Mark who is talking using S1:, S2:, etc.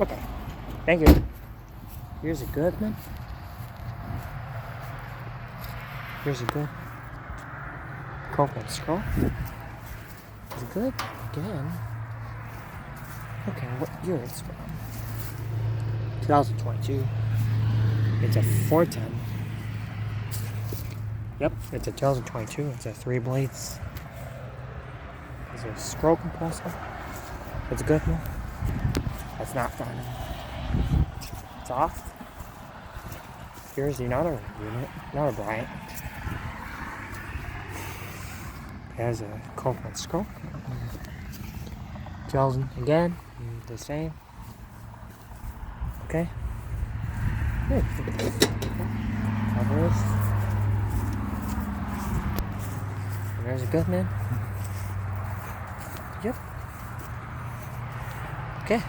S1: Okay. Thank you. Here's a Goodman. Here's a good Copeland scroll. Is it good? Again. Okay, what year it's from? 2022. It's a 410. Yep, it's a 2022. It's a 3 blades. It's a scroll compressor. It's a Goodman. That's not fun. It's off. Here's another unit, another Bryant. There's a Copeland scroll. 2000 again, the same. Okay. Good. Cover. And there's a Goodman. Yep. Okay.